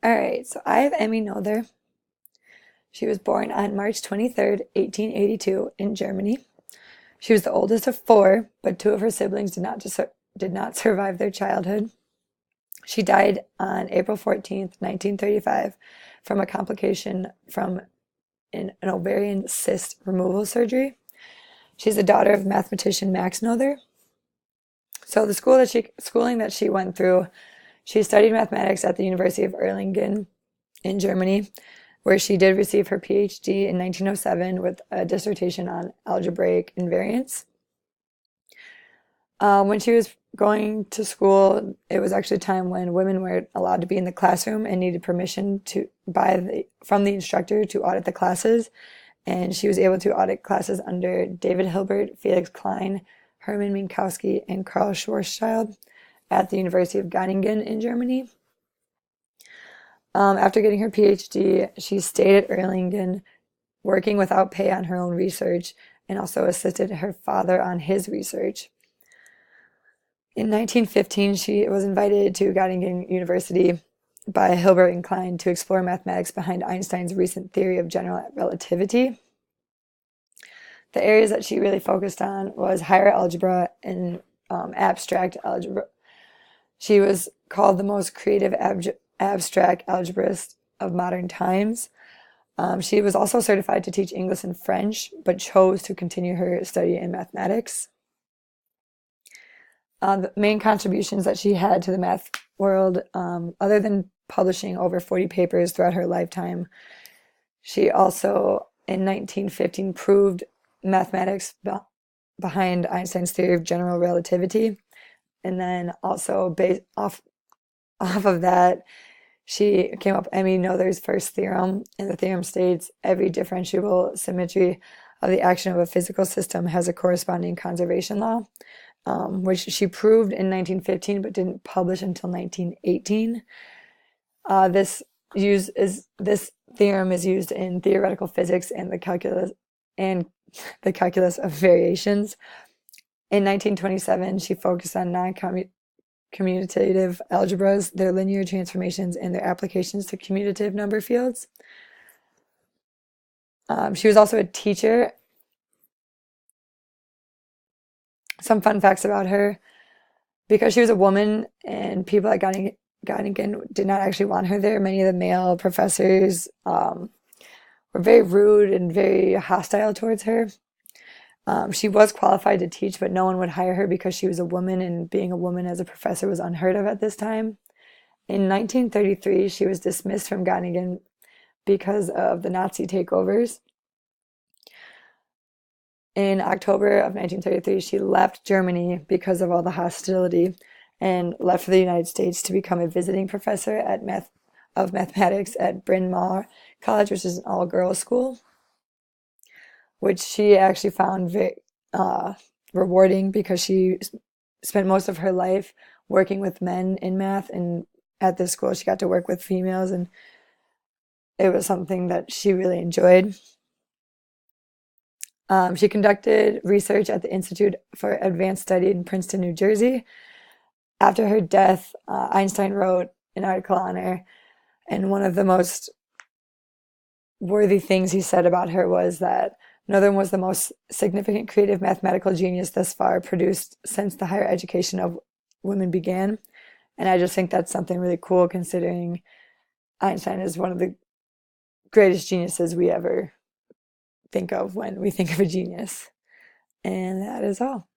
All right, so I have Emmy Noether. She was born on March 23rd, 1882 in Germany. She was the oldest of four, but two of her siblings did not survive their childhood. She died on April 14th, 1935 from a complication from an ovarian cyst removal surgery. She's the daughter of mathematician Max Noether. So the schooling that she went through, she studied mathematics at the University of Erlangen in Germany, where she did receive her PhD in 1907 with a dissertation on algebraic invariance. When she was going to school, it was actually a time when women weren't allowed to be in the classroom and needed permission from the instructor to audit the classes. And she was able to audit classes under David Hilbert, Felix Klein, Hermann Minkowski, and Karl Schwarzschild at the University of Göttingen in Germany. After getting her PhD, she stayed at Erlangen, working without pay on her own research, and also assisted her father on his research. In 1915, she was invited to Göttingen University by Hilbert and Klein to explore mathematics behind Einstein's recent theory of general relativity. The areas that she really focused on was higher algebra and abstract algebra. She was called the most creative abstract algebraist of modern times. She was also certified to teach English and French, but chose to continue her study in mathematics. The main contributions that she had to the math world, other than publishing over 40 papers throughout her lifetime, she also, in 1915, proved mathematics behind Einstein's theory of general relativity. And then also, based off of that, she came up with Emmy Noether's first theorem, and the theorem states every differentiable symmetry of the action of a physical system has a corresponding conservation law, which she proved in 1915 but didn't publish until 1918. This theorem is used in theoretical physics and the calculus of variations. In 1927, she focused on non-commutative algebras, their linear transformations, and their applications to commutative number fields. She was also a teacher. Some fun facts about her. Because she was a woman and people at Göttingen did not actually want her there, many of the male professors were very rude and very hostile towards her. She was qualified to teach, but no one would hire her because she was a woman, and being a woman as a professor was unheard of at this time. In 1933, she was dismissed from Göttingen because of the Nazi takeovers. In October of 1933, she left Germany because of all the hostility and left for the United States to become a visiting professor of mathematics at Bryn Mawr College, which is an all-girls school, which she actually found very rewarding because she spent most of her life working with men in math, and at this school she got to work with females, and it was something that she really enjoyed. She conducted research at the Institute for Advanced Study in Princeton, New Jersey. After her death, Einstein wrote an article on her, and one of the most worthy things he said about her was that Noether was the most significant creative mathematical genius thus far produced since the higher education of women began. And I just think that's something really cool, considering Einstein is one of the greatest geniuses we ever think of when we think of a genius. And that is all.